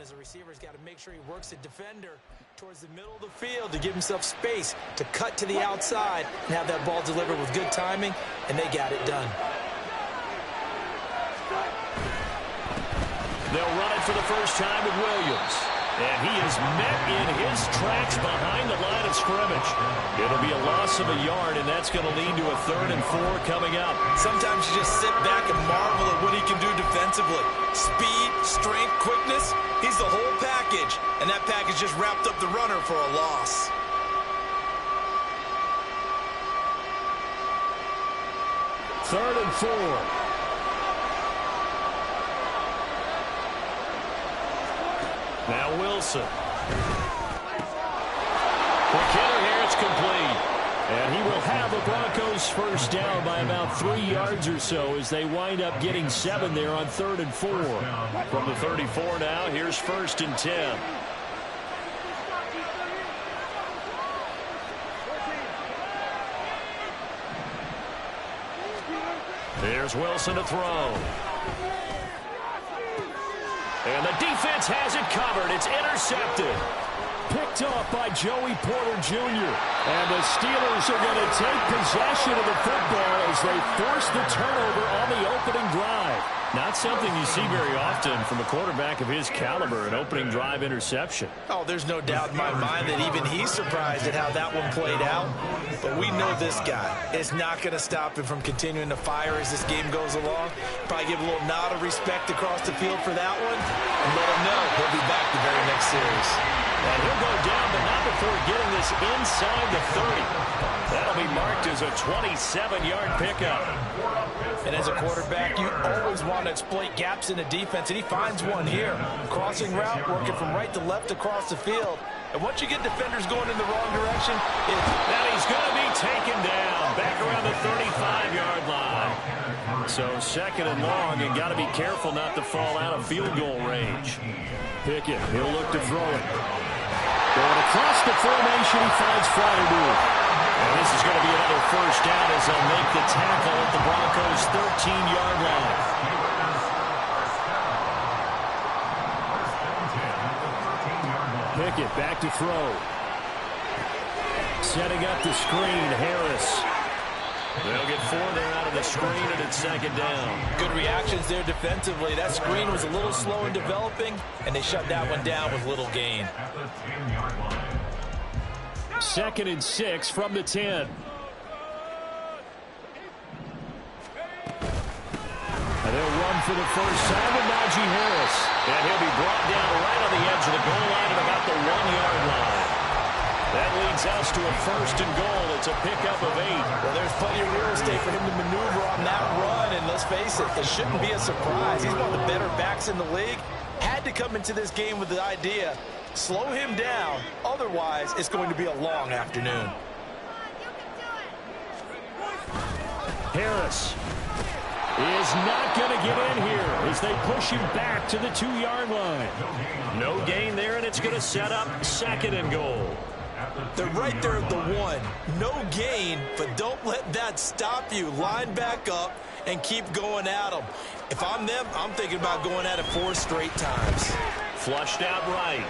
as the receiver's got to make sure he works the defender towards the middle of the field to give himself space to cut to the outside and have that ball delivered with good timing, and they got it done. They'll run it for the first time with Williams. And he is met in his tracks behind the line of scrimmage. It'll be a loss of a yard, and that's going to lead to a 3rd and 4 coming up. Sometimes you just sit back and marvel at what he can do defensively. Speed, strength, quickness, he's the whole package. And that package just wrapped up the runner for a loss. Third and 4. Now Wilson. For Kittle here, it's complete. And he will have the Broncos first down by about 3 yards or so as they wind up getting 7 there on 3rd and 4. From the 34 now, here's 1st and 10. There's Wilson to throw. And the defense has it covered. It's intercepted. Picked off by Joey Porter Jr. And the Steelers are going to take possession of the football as they force the turnover on the opening drive. Not something you see very often from a quarterback of his caliber, an opening drive interception. Oh, there's no doubt in my mind that even he's surprised at how that one played out. But we know this guy is not going to stop him from continuing to fire as this game goes along. Probably give a little nod of respect across the field for that one and let him know he'll be back the very next series. And he'll go down, but not before getting this inside the 30. That'll be marked as a 27-yard pickup. And as a quarterback, you always want to exploit gaps in the defense, and he finds one here. Crossing route, working from right to left across the field. And once you get defenders going in the wrong direction, now he's going to be taken down back around the 35-yard line. So 2nd and long, and got to be careful not to fall out of field goal range. Pickett, he'll look to throw it. Going across the formation, he finds Fryermuth. And this is going to be another first down as they'll make the tackle at the Broncos' 13-yard line. Pickett back to throw. Setting up the screen, Harris. They'll get 4 there out of the screen, and it's 2nd down. Good reactions there defensively. That screen was a little slow in developing, and they shut that one down with little gain. 2nd and 6 from the 10. And they'll run for the first time with Najee Harris. And he'll be brought down right on the edge of the goal line at about the 1-yard line. That leads us to a 1st and goal. It's a pickup of 8. Well, there's plenty of real estate for him to maneuver on that run. And let's face it, it shouldn't be a surprise. He's one of the better backs in the league. Had to come into this game with the idea, slow him down. Otherwise, it's going to be a long afternoon. Harris is not going to get in here as they push him back to the 2-yard line. No gain there, and it's going to set up 2nd and goal. They're right there at the 1. No gain, but don't let that stop you. Line back up and keep going at them. If I'm them, I'm thinking about going at it 4 straight times. Flushed out right.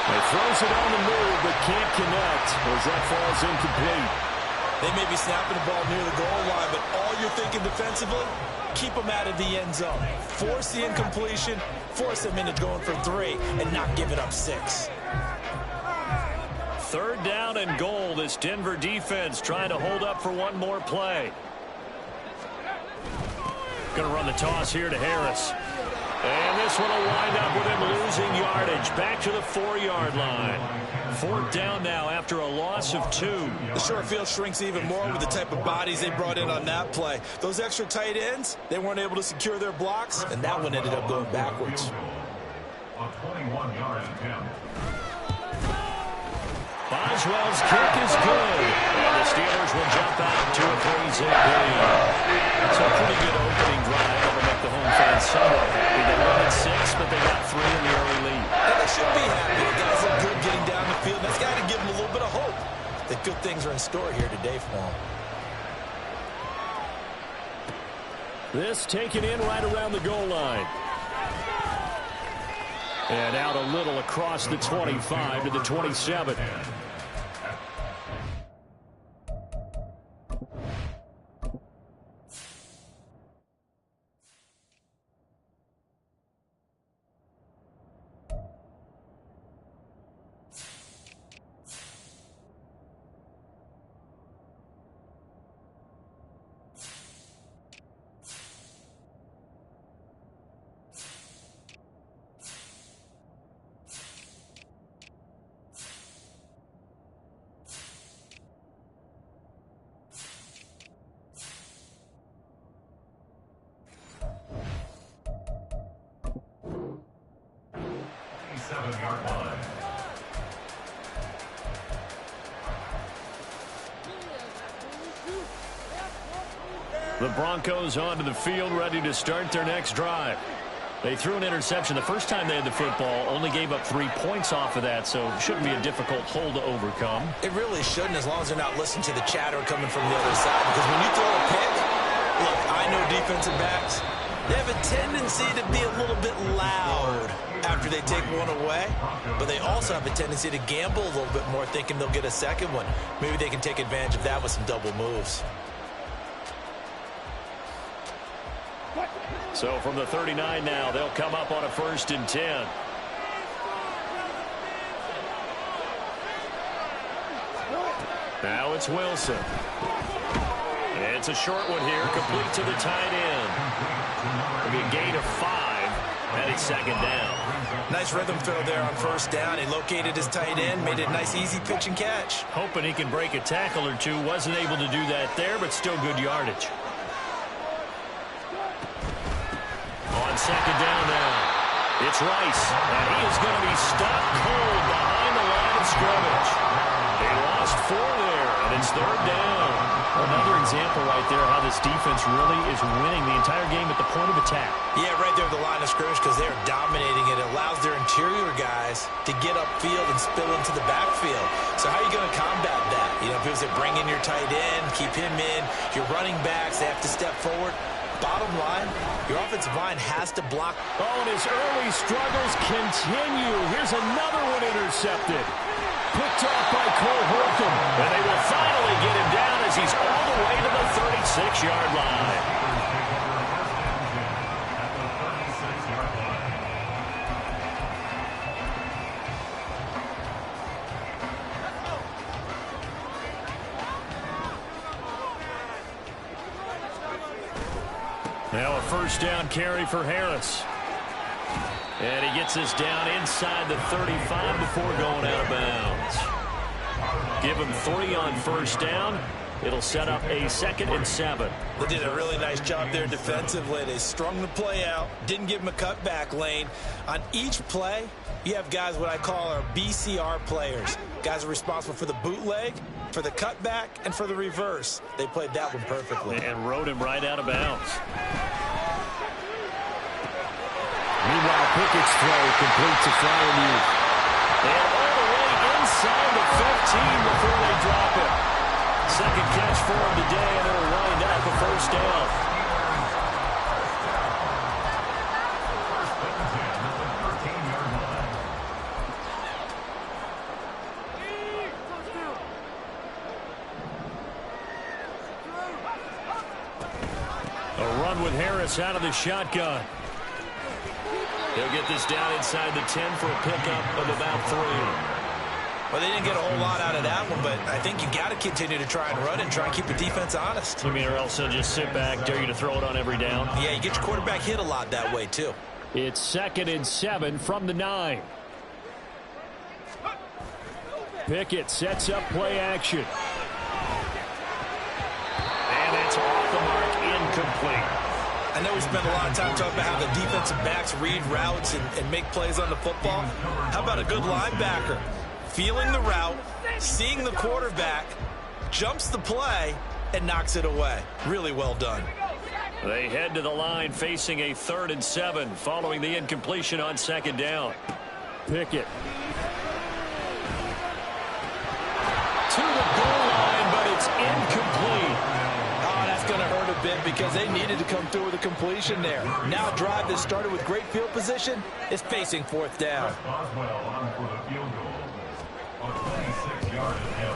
He throws it on the move, but can't connect as that falls incomplete. They may be snapping the ball near the goal line, but all you're thinking defensively, keep them out of the end zone. Force the incompletion, force them into going for 3, and not give it up 6. 3rd down and goal. This Denver defense trying to hold up for one more play. Going to run the toss here to Harris. And this one will wind up with him losing yardage back to the 4-yard line. 4th down now after a loss of 2. The short field shrinks even more with the type of bodies they brought in on that play. Those extra tight ends, they weren't able to secure their blocks, and that one ended up going backwards. Boswell's kick is good. And the Steelers will jump out to a 3-zip lead. It's a pretty good opening drive. That'll make the home fans somewhat happy. They won at 6, but they got 3 in the early lead. And they should be happy. The guys look good getting down the field. That's got to give them a little bit of hope that good things are in store here today for them. This taken in right around the goal line. And out a little across the 25 to the 27. The Broncos onto the field, ready to start their next drive. They threw an interception the first time they had the football, only gave up 3 points off of that, so it shouldn't be a difficult hole to overcome. It really shouldn't, as long as they're not listening to the chatter coming from the other side. Because when you throw a pick, look, I know defensive backs, they have a tendency to be a little bit loud after they take one away, but they also have a tendency to gamble a little bit more, thinking they'll get a second one. Maybe they can take advantage of that with some double moves. So from the 39 now, they'll come up on a 1st and 10. Now it's Wilson. It's a short one here, complete to the tight end. It'll be a gain of 5, and it's 2nd down. Nice rhythm throw there on 1st down. He located his tight end, made it a nice easy pitch and catch. Hoping he can break a tackle or two. Wasn't able to do that there, but still good yardage. On 2nd down now, it's Rice, and he is going to be stopped cold behind the line of scrimmage. They lost 4 there, and it's 3rd down. Another example right there how this defense really is winning the entire game at the point of attack. Yeah, right there at the line of scrimmage, because they're dominating it. It allows their interior guys to get upfield and spill into the backfield. So how are you going to combat that? You know, because they bring in your tight end, keep him in. Your running backs, they have to step forward. Bottom line, your offensive line has to block. Oh, and his early struggles continue. Here's another one intercepted. Picked off by Cole Holcomb. And they will finally get him down as he's all the way to the 36-yard line. Now a 1st down carry for Harris. And he gets us down inside the 35 before going out of bounds. Give him 3 on 1st down. It'll set up a 2nd and 7. They did a really nice job there defensively. They strung the play out, didn't give him a cutback lane. On each play, you have guys what I call our BCR players. Guys are responsible for the bootleg, for the cutback, and for the reverse. They played that one perfectly. And rode him right out of bounds. Meanwhile, Pickett's throw complete to Freiermuth. And all the way inside the 15 before they drop it. 2nd catch for him today, and it'll wind up a 1st down. A run with Harris out of the shotgun. They'll get this down inside the 10 for a pickup of about 3. Well, they didn't get a whole lot out of that one, but I think you got to continue to try and run and try and keep the defense honest. You mean, or else they'll just sit back, dare you to throw it on every down? Yeah, you get your quarterback hit a lot that way, too. It's 2nd and 7 from the 9. Pickett sets up play action. And it's off the mark, incomplete. I know we spent a lot of time talking about how the defensive backs read routes and make plays on the football. How about a good linebacker? Feeling the route, seeing the quarterback, jumps the play, and knocks it away. Really well done. They head to the line facing a 3rd and 7 following the incompletion on 2nd down. Pickett. To the goal line, but it's incomplete. Oh, that's going to hurt a bit because they needed to come through with a completion there. Now a drive that started with great field position is facing fourth down.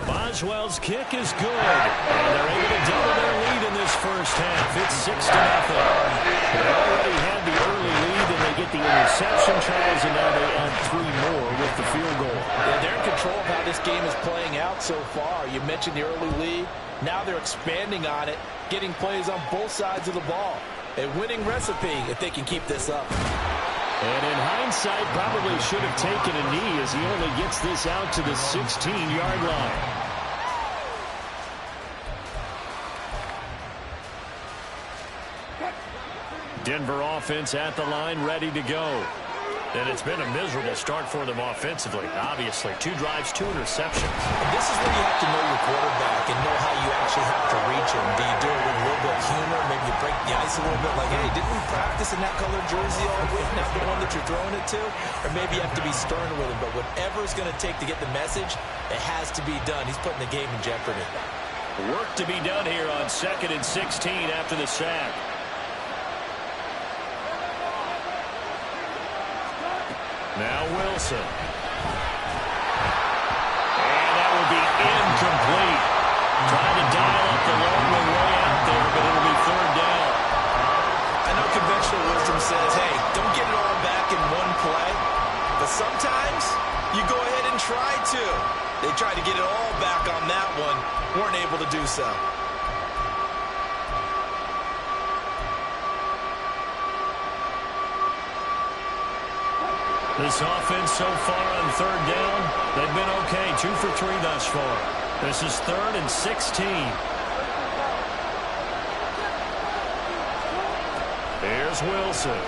Boswell's kick is good, and they're able to double their lead in this first half. It's 6-0. They already had the early lead, and they get the interception tries, and now they add 3 more with the field goal. Yeah, they're in control of how this game is playing out so far. You mentioned the early lead. Now they're expanding on it, getting plays on both sides of the ball. A winning recipe if they can keep this up. And in hindsight, probably should have taken a knee as he only gets this out to the 16-yard line. Denver offense at the line, ready to go. And it's been a miserable start for them offensively, obviously. 2 drives, 2 interceptions. And this is where you have to know your quarterback and know how you actually have to reach him. Do you do it with a little bit of humor? Maybe you break the ice a little bit like, hey, didn't we practice in that colored jersey all week? Not the one that you're throwing it to? Or maybe you have to be stern with him. But whatever it's going to take to get the message, it has to be done. He's putting the game in jeopardy. Work to be done here on 2nd and 16 after the sack. Now Wilson. And that will be incomplete. Trying to dial up the long way out there, but it'll be 3rd down. I know conventional wisdom says, hey, don't get it all back in one play. But sometimes you go ahead and try to. They tried to get it all back on that one. Weren't able to do so. This offense so far on 3rd down, they've been okay. 2 for 3 thus far. This is 3rd and 16. Here's Wilson.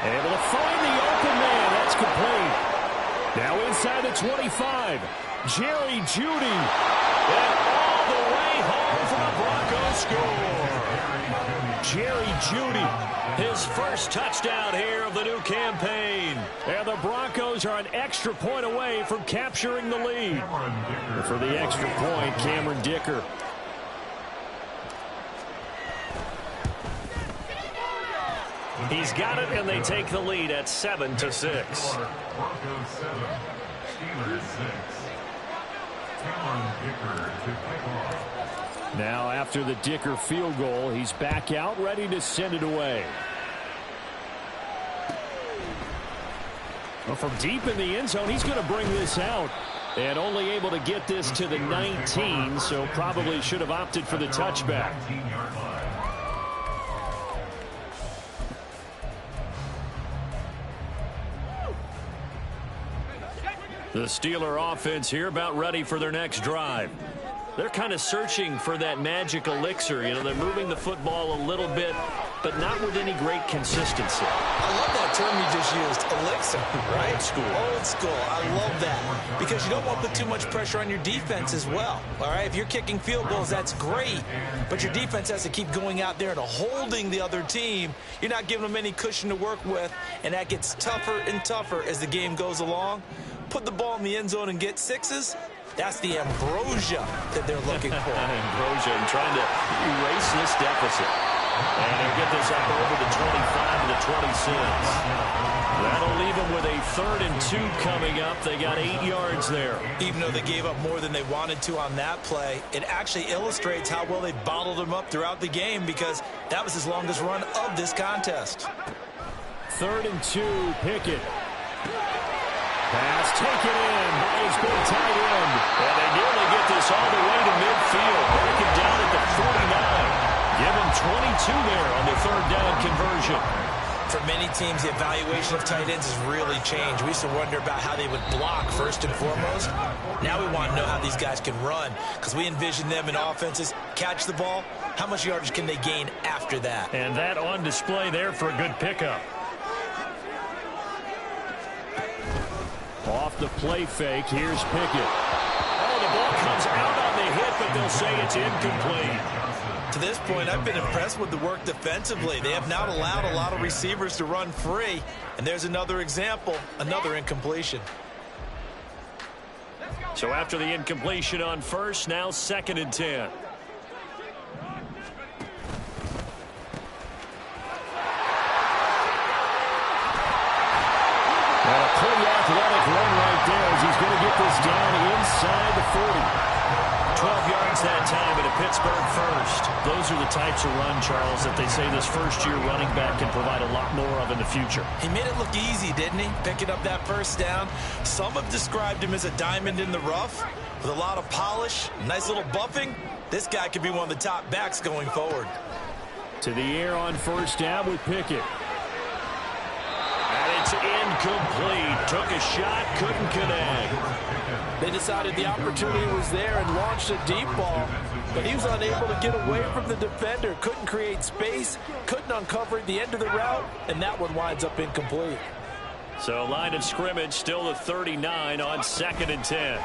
Able to find the open man. That's complete. Now inside the 25. Jerry Jeudy. And all the way home for the Broncos score. Jerry Jeudy. His first touchdown here of the new campaign. And the Broncos are an extra point away from capturing the lead. And for the extra point, Cameron Dicker. He's got it, and they take the lead at 7-6. Now, after the Dicker field goal, he's back out, ready to send it away. Well, from deep in the end zone, he's going to bring this out. And only able to get this to the 19, so probably should have opted for the touchback. The Steeler offense here about ready for their next drive. They're kind of searching for that magic elixir. You know, they're moving the football a little bit, but not with any great consistency. I love that term you just used, elixir, right? Old school. Old school. I love that because you don't want to put too much pressure on your defense as well. All right, if you're kicking field goals, that's great, but your defense has to keep going out there and holding the other team. You're not giving them any cushion to work with, and that gets tougher and tougher as the game goes along. Put the ball in the end zone and get 6s. That's the ambrosia that they're looking for. Ambrosia and trying to erase this deficit. And they'll get this up over the 25 to the 26. That'll leave them with a 3rd and 2 coming up. They got 8 yards there. Even though they gave up more than they wanted to on that play, it actually illustrates how well they bottled them up throughout the game because that was his longest run of this contest. 3rd and 2, Pickett. Pass taken in by his big tight end. And they nearly get this all the way to midfield. Break it down at the 49. Give him 22 there on the 3rd down conversion. For many teams, the evaluation of tight ends has really changed. We used to wonder about how they would block first and foremost. Now we want to know how these guys can run because we envision them in offenses catch the ball. How much yardage can they gain after that? And that on display there for a good pickup. Off the play fake, here's Pickett. Oh, the ball comes out on the hit, but they'll say it's incomplete. To this point, I've been impressed with the work defensively. They have not allowed a lot of receivers to run free. And there's another example, another incompletion. So after the incompletion on first, now 2nd and 10. And a pretty athletic run right there as he's going to get this down inside the 40. 12 yards that time and a Pittsburgh first. Those are the types of run, Charles, that they say this first-year running back can provide a lot more of in the future. He made it look easy, didn't he? Picking up that first down. Some have described him as a diamond in the rough with a lot of polish, nice little buffing. This guy could be one of the top backs going forward. To the air on first down with Pickett. And it's incomplete. Took a shot, couldn't connect. They decided the opportunity was there and launched a deep ball, but he was unable to get away from the defender. Couldn't create space, couldn't uncover the end of the route, and that one winds up incomplete. So line of scrimmage still at 39 on 2nd and 10.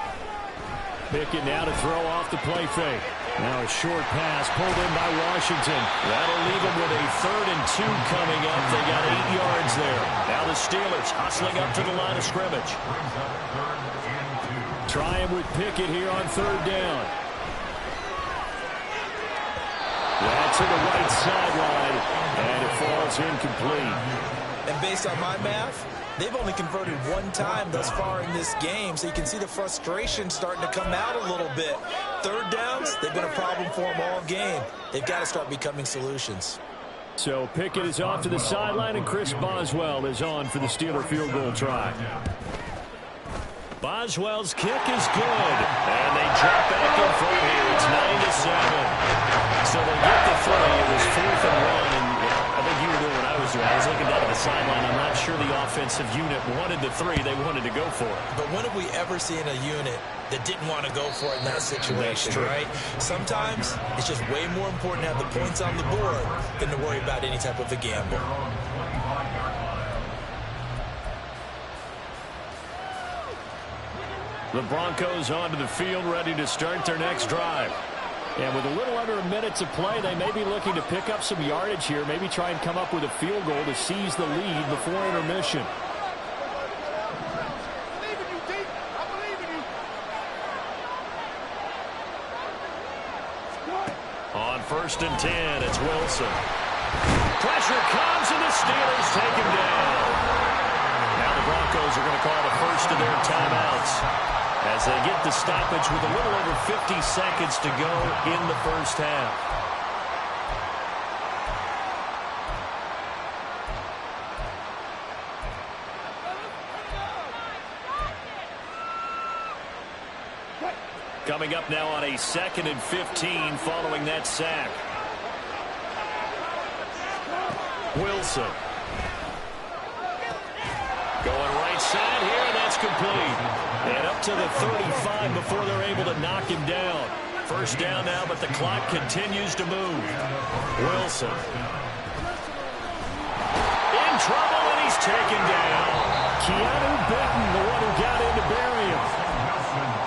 Pickett now to throw off the play fake. Now a short pass pulled in by Washington. That'll leave him with a 3rd and 2 coming up. They got 8 yards there. Now the Steelers hustling up to the line of scrimmage. Try him with Pickett here on 3rd down. That's to the right sideline, and it falls incomplete. And based on my math, they've only converted one time thus far in this game, so you can see the frustration starting to come out a little bit. 3rd downs, they've been a problem for them all game. They've got to start becoming solutions. So Pickett is off to the sideline, and Chris Boswell is on for the Steeler field goal try. Boswell's kick is good, and they drop back in front here. It's 9-7. So they get the 3. It was 4th and 1, and I think you were doing what I was doing. I was looking down at the sideline. I'm not sure the offensive unit wanted the 3. They wanted to go for it. But when have we ever seen a unit that didn't want to go for it in that situation, right? Sometimes it's just way more important to have the points on the board than to worry about any type of a gamble. The Broncos onto the field, ready to start their next drive. And with a little under a minute to play, they may be looking to pick up some yardage here, maybe try and come up with a field goal to seize the lead before intermission. On 1st and 10, it's Wilson. Pressure comes, and the Steelers take him down. Now the Broncos are going to call the first of their timeouts as they get the stoppage with a little over 50 seconds to go in the first half. Coming up now on a 2nd and 15 following that sack. Wilson. Going right side here, and that's complete. And up to the 35 before they're able to knock him down. First down now, but the clock continues to move. Wilson. In trouble, and he's taken down. Keanu Benton, the one who got in to bury him.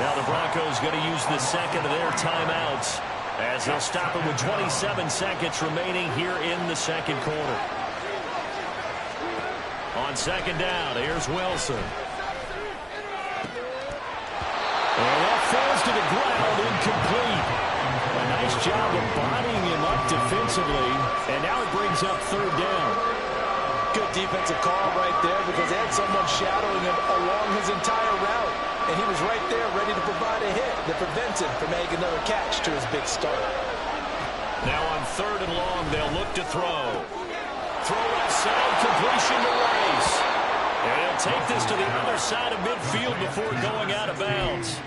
Now the Broncos going to use the second of their timeouts as they'll stop it with 27 seconds remaining here in the second quarter. On 2nd down, here's Wilson. And that falls to the ground, incomplete. A nice job of bodying him up defensively, and now it brings up 3rd down. Good defensive call right there because they had someone shadowing him along his entire route, and he was right there ready to provide a hit that prevents him from making another catch to his big start. Now on 3rd and long, they'll look to throw. Throw left side, completion to Rice. And he'll take this to the other side of midfield before going out of bounds.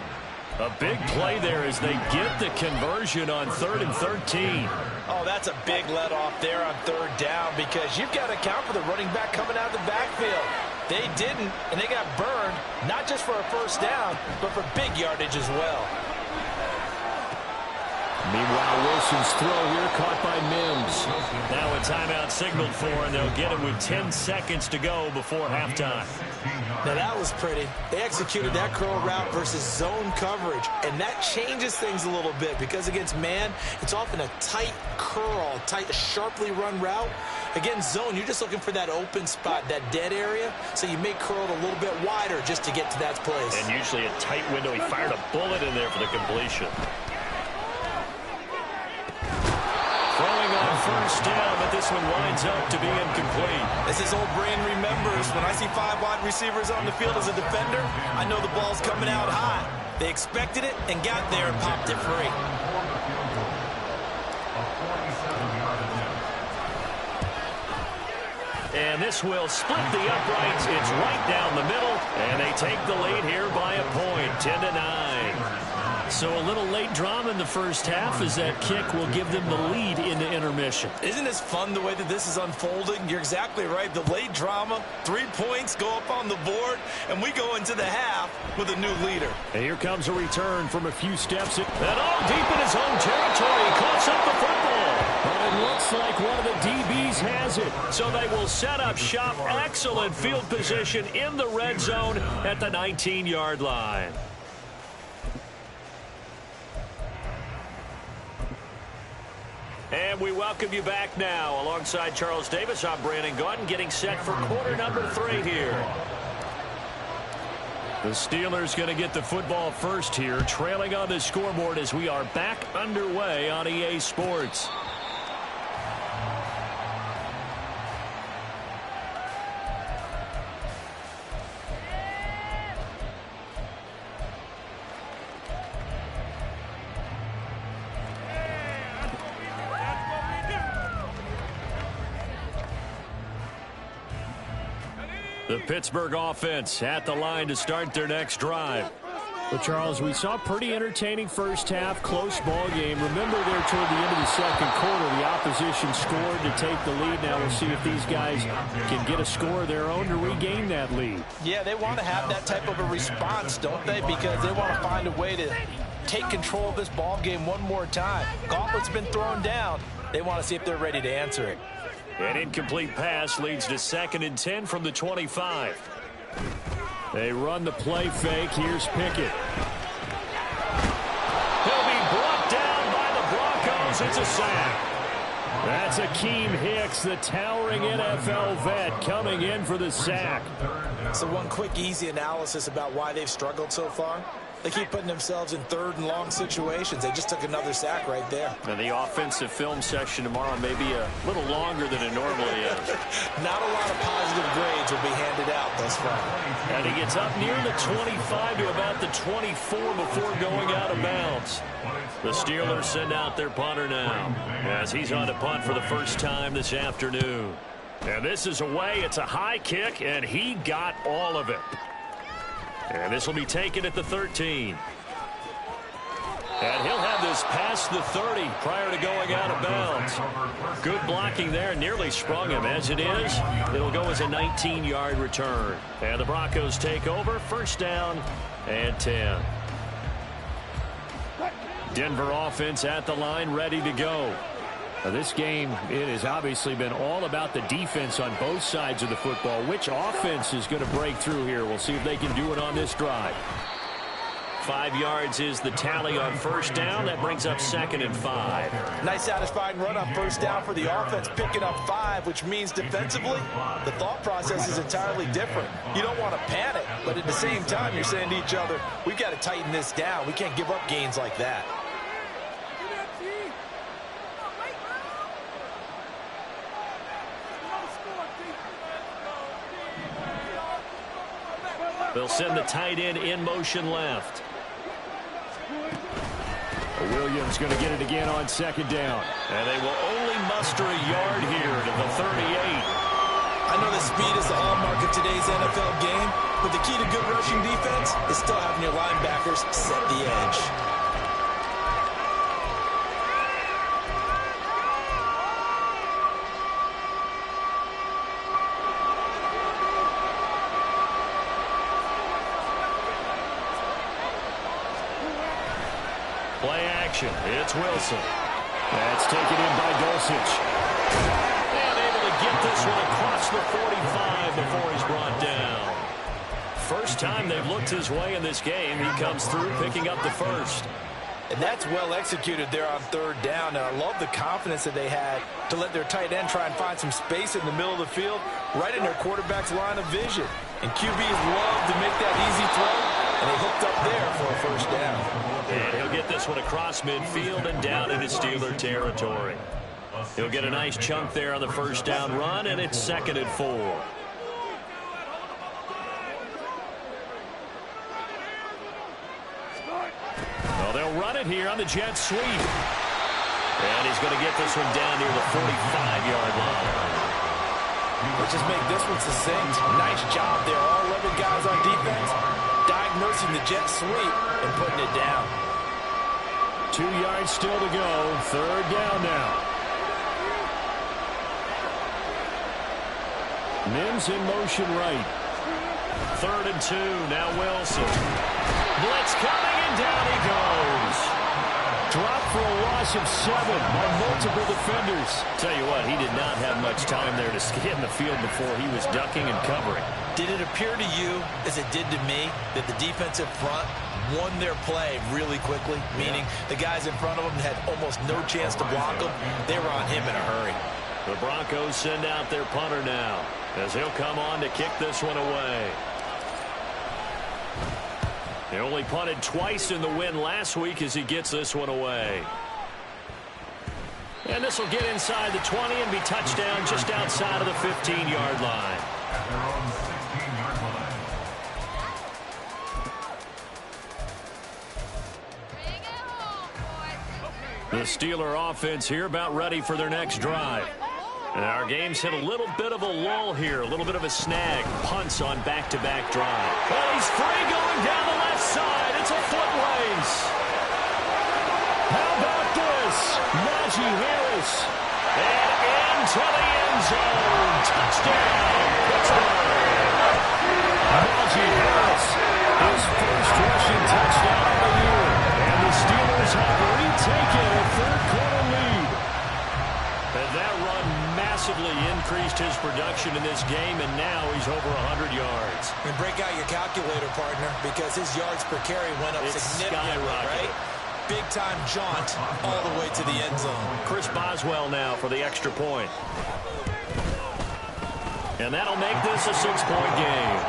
A big play there as they get the conversion on 3rd and 13. Oh, that's a big let off there on 3rd down because you've got to account for the running back coming out of the backfield. They didn't, and they got burned, not just for a first down, but for big yardage as well. Meanwhile, Wilson's throw here caught by Mims. Now a timeout signaled for, and they'll get it with 10 seconds to go before halftime. Now that was pretty. They executed that curl route versus zone coverage, and that changes things a little bit because against man, it's often a tight curl, tight, sharply run route. Against zone, you're just looking for that open spot, that dead area, so you may curl it a little bit wider just to get to that place. And usually a tight window. He fired a bullet in there for the completion. Throwing on first down, but this one winds up to be incomplete. As his old brain remembers, when I see 5 wide receivers on the field as a defender, I know the ball's coming out high. They expected it and got there and popped it free. And this will split the uprights. It's right down the middle, and they take the lead here by a point, 10-9. So a little late drama in the first half as that kick will give them the lead into intermission. Isn't this fun the way that this is unfolding? You're exactly right. The late drama, 3 points go up on the board, and we go into the half with a new leader. And here comes a return from a few steps. And all deep in his own territory. He coughs up the football. But it looks like one of the DBs has it. So they will set up shop. Excellent field position in the red zone at the 19-yard line. And we welcome you back now. Alongside Charles Davis, I'm Brandon Gaudin, getting set for quarter number 3 here. The Steelers going to get the football first here, trailing on the scoreboard as we are back underway on EA Sports. The Pittsburgh offense at the line to start their next drive. Well, Charles, we saw a pretty entertaining first half, close ball game. Remember there toward the end of the second quarter, the opposition scored to take the lead. Now we'll see if these guys can get a score of their own to regain that lead. Yeah, they want to have that type of a response, don't they? Because they want to find a way to take control of this ball game one more time. Gauntlet's been thrown down. They want to see if they're ready to answer it. An incomplete pass leads to 2nd and 10 from the 25. They run the play fake. Here's Pickett. He'll be brought down by the Broncos. It's a sack. That's Akeem Hicks, the towering NFL vet, coming in for the sack. So one quick, easy analysis about why they've struggled so far. They keep putting themselves in 3rd and long situations. They just took another sack right there. And the offensive film session tomorrow may be a little longer than it normally is. Not a lot of positive grades will be handed out thus far. And he gets up near the 25 to about the 24 before going out of bounds. The Steelers send out their punter now as he's on to punt for the first time this afternoon. And this is away. It's a high kick, and he got all of it. And this will be taken at the 13. And he'll have this past the 30 prior to going out of bounds. Good blocking there. Nearly sprung him. As it is, it'll go as a 19-yard return. And the Broncos take over. First down and 10. Denver offense at the line, ready to go. Now this game, it has obviously been all about the defense on both sides of the football. Which offense is going to break through here? We'll see if they can do it on this drive. 5 yards is the tally on first down. That brings up 2nd and 5. Nice satisfying run on first down for the offense, picking up 5, which means defensively, the thought process is entirely different. You don't want to panic, but at the same time, you're saying to each other, we've got to tighten this down. We can't give up gains like that. They'll send the tight end in motion left. Williams going to get it again on 2nd down. And they will only muster a yard here to the 38. I know that speed is the hallmark of today's NFL game, but the key to good rushing defense is still having your linebackers set the edge. Play action. It's Wilson. That's taken in by Dulcich. And able to get this one across the 45 before he's brought down. First time they've looked his way in this game. He comes through picking up the first. And that's well executed there on 3rd down. And I love the confidence that they had to let their tight end try and find some space in the middle of the field, right in their quarterback's line of vision. And QBs love to make that easy throw, and they hooked up there for a first down. And he'll get this one across midfield and down into Steeler territory. He'll get a nice chunk there on the first down run, and it's 2nd and 4. Well, they'll run it here on the jet sweep. And he's going to get this one down near the 45-yard line. Let's just make this one succinct. Nice job there. All 11 guys on defense diagnosing the jet sweep and putting it down. 2 yards still to go. 3rd down now. Mims in motion right. 3rd and 2. Now Wilson. Blitz coming, and down he goes. Dropped for a loss of 7 on multiple defenders. Tell you what, he did not have much time there to get in the field before he was ducking and covering. Did it appear to you, as it did to me, that the defensive front won their play really quickly? Meaning the guys in front of them had almost no chance to block him. They were on him in a hurry. The Broncos send out their punter now, as he'll come on to kick this one away. He only punted twice in the win last week as he gets this one away. And this will get inside the 20 and be touchdown just outside of the 15-yard line. The Steeler offense here about ready for their next drive. And our game's hit a little bit of a lull here, a little bit of a snag. Punts on back-to-back drive. Oh, he's free going down the left side. It's a foot race. How about this? Najee Harris. And into the end zone. Touchdown, Pittsburgh. Najee Harris, his first rushing touchdown of the year. And the Steelers have retaken a third-quarter lead. And that run massively increased his production in this game, and now he's over 100 yards. And break out your calculator, partner, because his yards per carry went up significantly, right? Big-time jaunt all the way to the end zone. Chris Boswell now for the extra point. And that'll make this a 6-point game.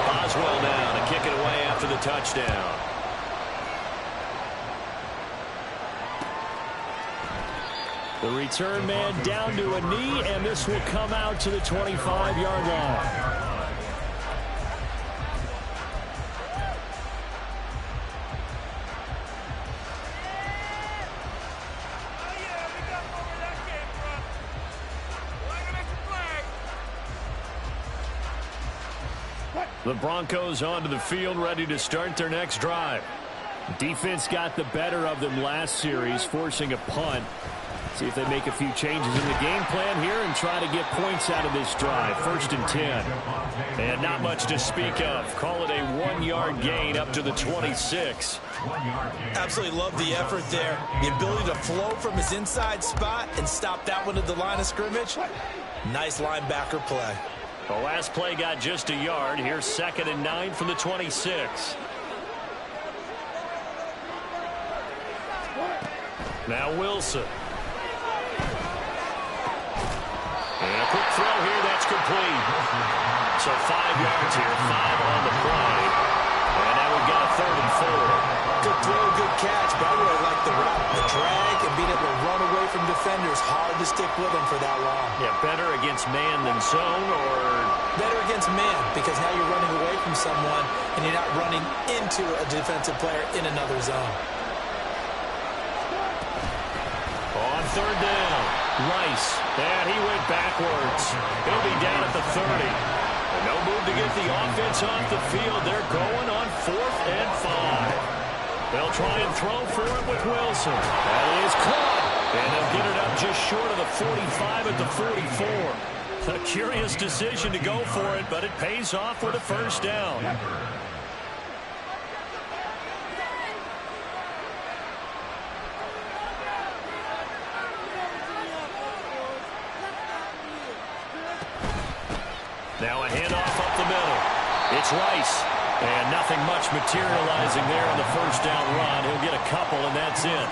Boswell now to kick it away after the touchdown. The return man down to a knee, and this will come out to the 25-yard line. The Broncos onto the field, ready to start their next drive. Defense got the better of them last series, forcing a punt. See if they make a few changes in the game plan here and try to get points out of this drive. 1st and 10. And not much to speak of. Call it a 1-yard gain up to the 26. Absolutely love the effort there. The ability to flow from his inside spot and stop that one at the line of scrimmage. Nice linebacker play. The last play got just a yard. Here's 2nd and 9 from the 26. Now Wilson. And a quick throw here, that's complete. So 5 yards here, 5 on the play. And now we've got a 3rd and 4. Good throw, good catch, but I really like the route, the drag, and being able to run away from defenders. Hard to stick with them for that long. Yeah, better against man than zone, or? Better against man, because now you're running away from someone, and you're not running into a defensive player in another zone. On 3rd down, Rice, and he went backwards. He'll be down at the 30. And no move to get the offense off the field. They're going on 4th and 5. They'll try and throw for it with Wilson. That is caught. And they'll get it up just short of the 45 at the 44. A curious decision to go for it, but it pays off with a 1st down. Now a handoff up the middle. It's Rice. And nothing much materializing there on the 1st down run. He'll get a couple, and that's it.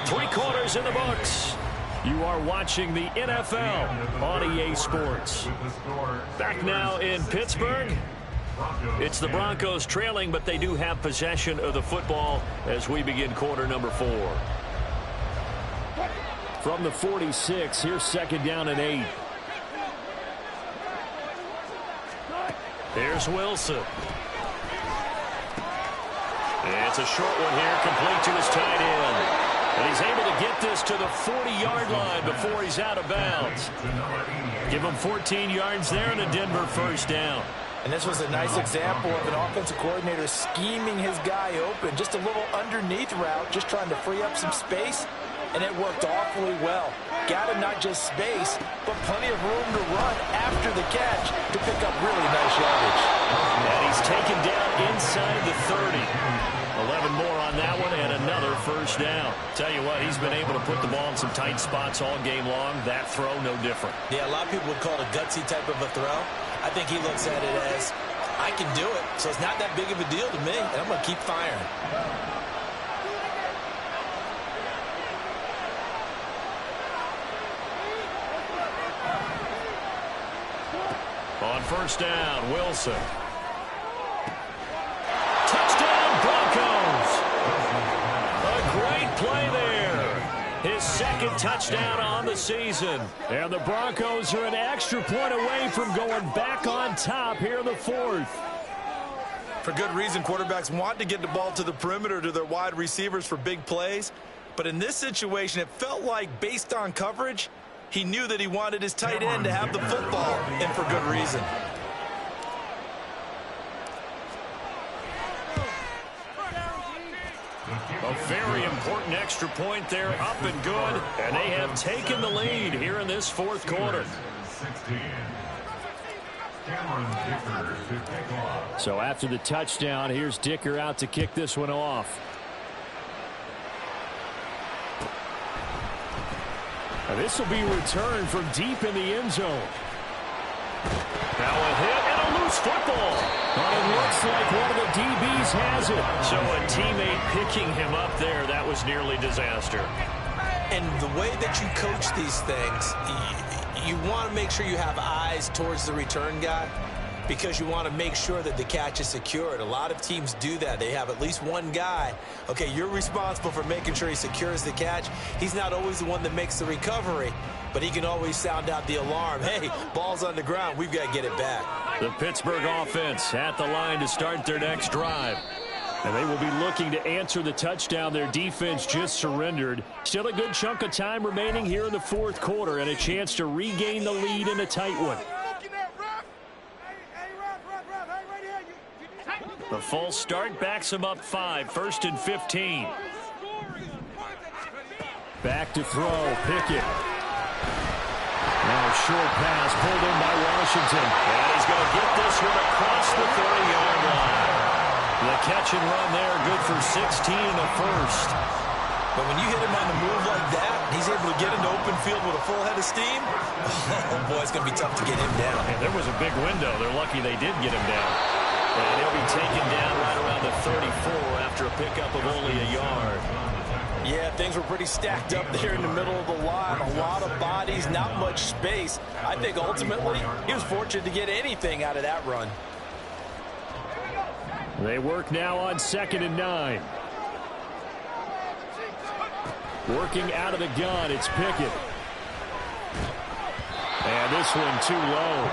3 quarters in the books. You are watching the NFL on EA Sports. Back now in Pittsburgh. It's the Broncos trailing, but they do have possession of the football as we begin quarter number 4. From the 46, here's second down and 8. Here's Wilson. It's a short one here, complete to his tight end. And he's able to get this to the 40-yard line before he's out of bounds. Give him 14 yards there and a Denver first down. And this was a nice example of an offensive coordinator scheming his guy open. Just a little underneath route, just trying to free up some space. And it worked awfully well. Got him not just space, but plenty of room to run after the catch to pick up really nice yardage. And he's taken down inside the 30. 11 more on that one and another first down. Tell you what, he's been able to put the ball in some tight spots all game long. That throw, no different. Yeah, a lot of people would call it a gutsy type of a throw. I think he looks at it as, I can do it, so it's not that big of a deal to me, and I'm going to keep firing. On first down, Wilson. Touchdown, Broncos. A great play there. His second touchdown on the season. And the Broncos are an extra point away from going back on top here in the 4th. For good reason, quarterbacks want to get the ball to the perimeter to their wide receivers for big plays. But in this situation, it felt like, based on coverage, he knew that he wanted his tight end to have the football, and for good reason. A very important extra point there, up and good. And they have taken the lead here in this 4th quarter. So after the touchdown, here's Dicker out to kick this one off. This will be returned from deep in the end zone. Now a hit and a loose football. But it looks like one of the DBs has it. So a teammate picking him up there, that was nearly disaster. And the way that you coach these things, you want to make sure you have eyes towards the return guy, because you want to make sure that the catch is secured. A lot of teams do that. They have at least one guy. Okay, you're responsible for making sure he secures the catch. He's not always the one that makes the recovery, but he can always sound out the alarm. Hey, ball's on the ground. We've got to get it back. The Pittsburgh offense at the line to start their next drive. And they will be looking to answer the touchdown their defense just surrendered. Still a good chunk of time remaining here in the 4th quarter and a chance to regain the lead in a tight one. The false start backs him up 5, 1st and 15. Back to throw, Pickett. Now a short pass pulled in by Washington. And he's going to get this one across the 30-yard line. The catch and run there, good for 16 and a first. But when you hit him on the move like that, he's able to get into open field with a full head of steam. Oh, boy, it's going to be tough to get him down. And there was a big window. They're lucky they did get him down. And he'll be taken down right around the 34 after a pickup of only a yard. Yeah, things were pretty stacked up there in the middle of the line. A lot of bodies, not much space. I think ultimately he was fortunate to get anything out of that run. They work now on 2nd and 9. Working out of the gun, it's Pickett. And this one too low.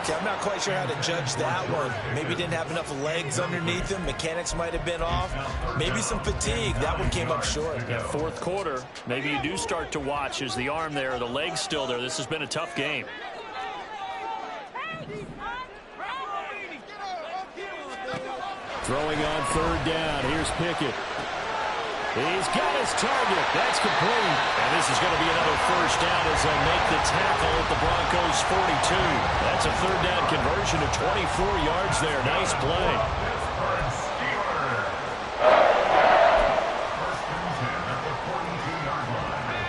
Okay, I'm not quite sure how to judge that one. Maybe he didn't have enough legs underneath him. Mechanics might have been off. Maybe some fatigue. That one came up short. Yeah, 4th quarter, maybe you do start to watch. Is the arm there, the leg's still there? This has been a tough game. Throwing on 3rd down. Here's Pickett. He's got his target. That's complete. And this is going to be another first down as they'll make the tackle at the Broncos' 42. That's a 3rd down conversion to 24 yards there. Nice play.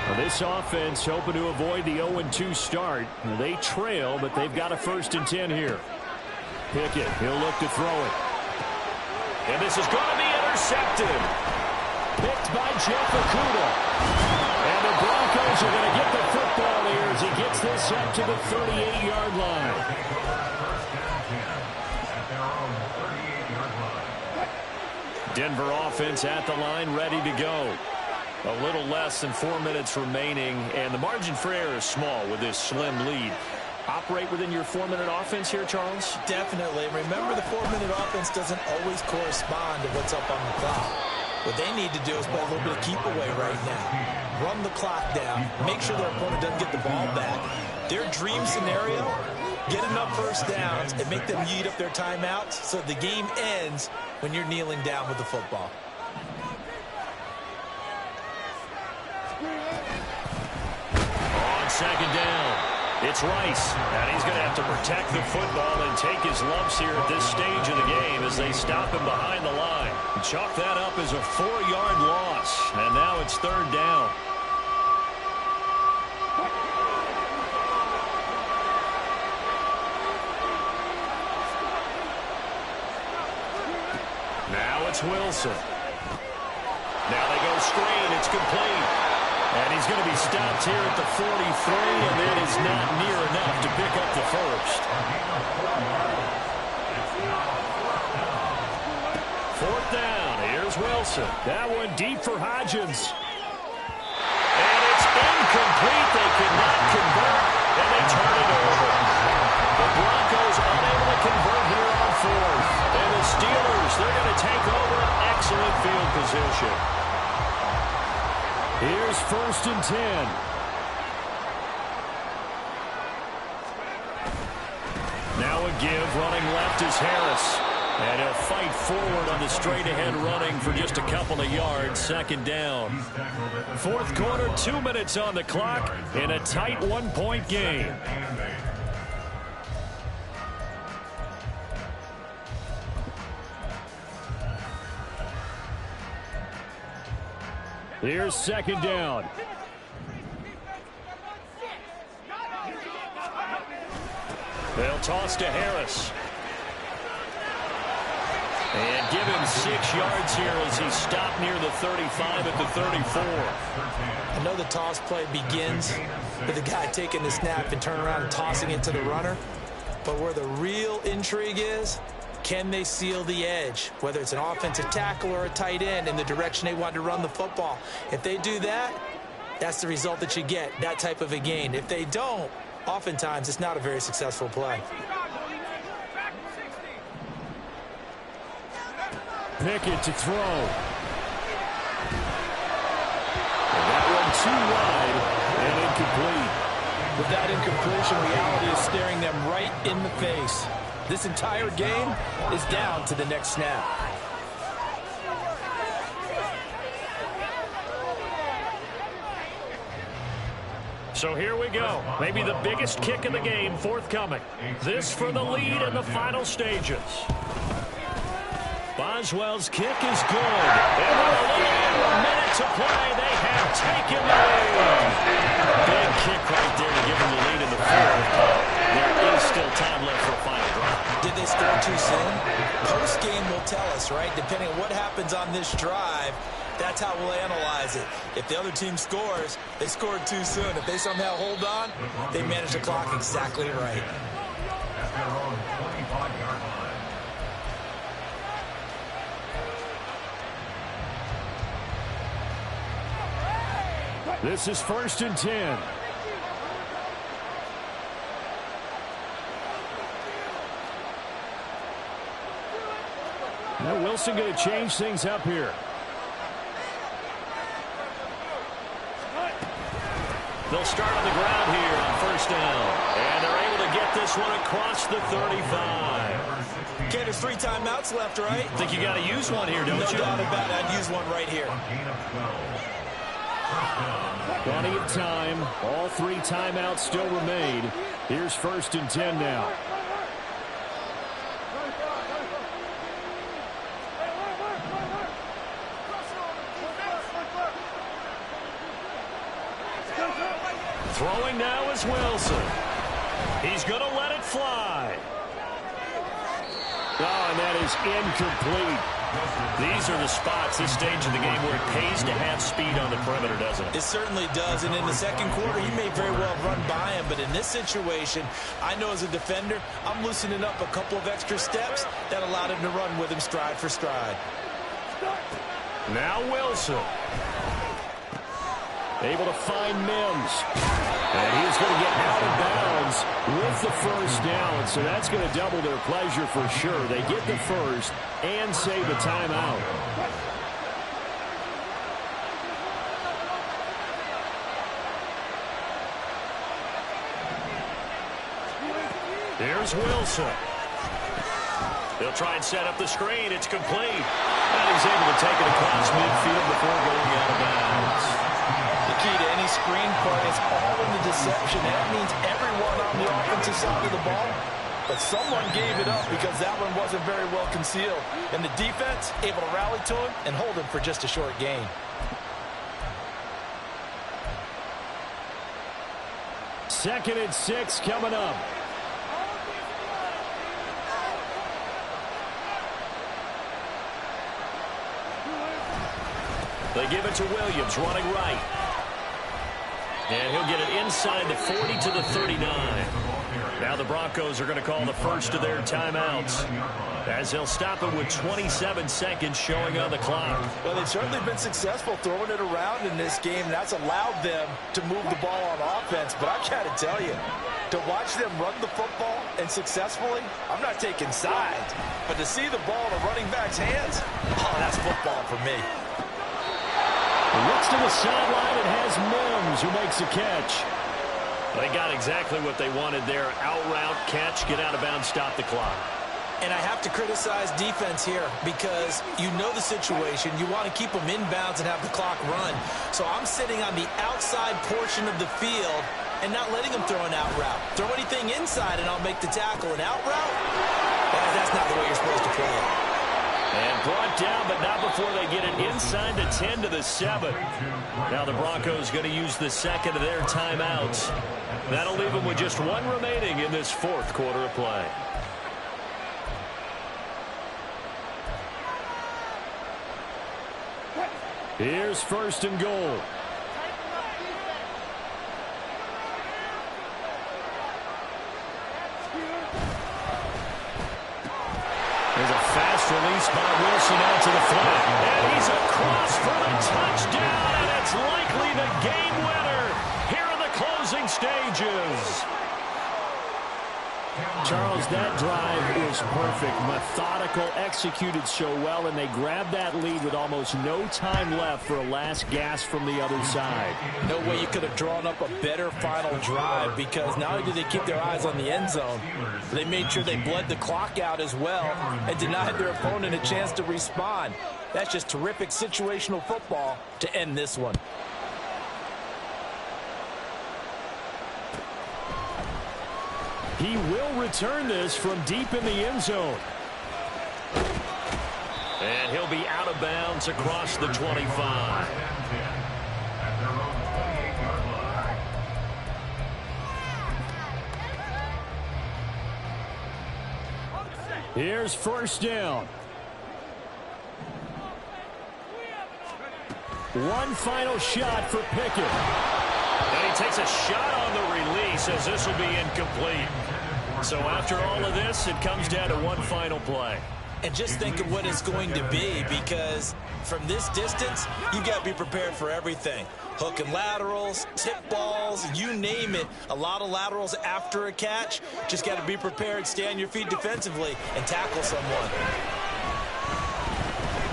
Well, this offense hoping to avoid the 0-2 start. They trail, but they've got a 1st and 10 here. Pickett, he'll look to throw it. And this is going to be intercepted. Picked by Jeff Okudah. And the Broncos Eagles are going to get the football here as he gets this up to the 38-yard line. Denver offense at the line, ready to go. A little less than 4 minutes remaining, and the margin for error is small with this slim lead. Operate within your 4-minute offense here, Charles? Definitely. Remember, the 4-minute offense doesn't always correspond to what's up on the clock. What they need to do is play a little bit of keep away right now. Run the clock down. Make sure their opponent doesn't get the ball back. Their dream scenario, get enough first downs and make them eat up their timeouts so the game ends when you're kneeling down with the football. On second down, it's Rice, and he's going to have to protect the football and take his lumps here at this stage of the game as they stop him behind the line. Chalk that up as a 4-yard loss, and now it's third down. Now it's Wilson. Now they go screen. It's complete. And he's going to be stopped here at the 43, and that is not near enough to pick up the first. Fourth down. Here's Wilson. That one deep for Hodgins. And it's incomplete. They cannot convert, and they turn it over. The Broncos unable to convert here on fourth. And the Steelers, they're going to take over an excellent field position. Here's first and 10. Now a give, running left is Harris. And he'll fight forward on the straight-ahead running for just a couple of yards. Second down. Fourth quarter, 2 minutes on the clock in a tight 1-point game. Here's second down. They'll toss to Harris. And give him 6 yards here as he stopped near the 35 at the 34. I know the toss play begins with the guy taking the snap and turn around and tossing it to the runner. But where the real intrigue is, can they seal the edge, whether it's an offensive tackle or a tight end, in the direction they want to run the football? If they do that, that's the result that you get, that type of a gain. If they don't, oftentimes it's not a very successful play. Pickett to throw. And that one too wide and incomplete. With that incompletion, reality is staring them right in the face. This entire game is down to the next snap. So here we go. Maybe the biggest kick of the game forthcoming. This for the lead in the final stages. Boswell's kick is good. And with a little over a minute to play, they have taken the lead. Big kick right there to give them the lead in the fourth. There is still time left for a final drive. Did they score too soon? Post-game will tell us, right? Depending on what happens on this drive, that's how we'll analyze it. If the other team scores, they scored too soon. If they somehow hold on, they manage the clock exactly right. This is first and 10. Now Wilson going to change things up here. They'll start on the ground here on first down. And they're able to get this one across the 35. Okay, there's 3 timeouts left, right? Think you got to use one here, don't you? No doubt about it. I'd use one right here. Plenty of time. All 3 timeouts still remain. Here's first and 10 now. Throwing now is Wilson. He's going to let it fly. Oh, and that is incomplete. These are the spots, this stage of the game, where it pays to have speed on the perimeter, doesn't it? It certainly does, and in the second quarter, he may very well run by him, but in this situation, I know as a defender, I'm loosening up a couple of extra steps that allowed him to run with him stride for stride. Now Wilson. Able to find Mims. And he is going to get out of bounds with the first down. So that's going to double their pleasure for sure. They get the first and save a timeout. Here's Wilson. He'll try and set up the screen. It's complete. And he's able to take it across midfield before going out of bounds. The key to any screen play is all in the deception. That means everyone on the offensive side of the ball. But someone gave it up because that one wasn't very well concealed. And the defense able to rally to him and hold him for just a short gain. Second and 6 coming up. They give it to Williams, running right. And he'll get it inside the 40 to the 39. Now the Broncos are going to call the first of their timeouts, as they'll stop it with 27 seconds showing on the clock. Well, they've certainly been successful throwing it around in this game. That's allowed them to move the ball on offense. But I got to tell you, to watch them run the football and successfully, I'm not taking sides. But to see the ball in a running back's hands, oh, that's football for me. Looks to the sideline and has Mims, who makes a catch. They got exactly what they wanted there. Out route, catch, get out of bounds, stop the clock. And I have to criticize defense here because you know the situation. You want to keep them inbounds and have the clock run. So I'm sitting on the outside portion of the field and not letting them throw an out route. Throw anything inside and I'll make the tackle. An out route? That's not the way you're supposed to play it. And brought down, but not before they get it inside the 10 to the 7. Now the Broncos going to use the second of their timeouts. That'll leave them with just one remaining in this fourth quarter of play. Here's first and goal. There's a fast release by Wilson out to the flat. And he's across for the touchdown, and it's likely the game winner here in the closing stages. Charles, that drive is perfect. Methodical, executed so well, and they grabbed that lead with almost no time left for a last gasp from the other side. No way you could have drawn up a better final drive, because not only did they keep their eyes on the end zone, they made sure they bled the clock out as well and denied their opponent a chance to respond. That's just terrific situational football to end this one. He will return this from deep in the end zone. And he'll be out of bounds across the 25. Here's first down. One final shot for Pickett. And he takes a shot on the release, as this will be incomplete. So after all of this, it comes down to one final play. And just think of what it's going to be, because from this distance, you've got to be prepared for everything. Hook and laterals, tip balls, you name it. A lot of laterals after a catch. Just got to be prepared, stay on your feet defensively, and tackle someone.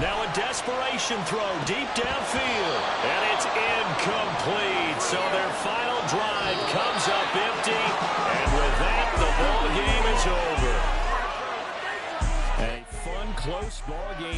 Now a desperation throw deep downfield, and it's incomplete. So their final drive comes up empty, and with that, the ball game is over. A fun, close ball game.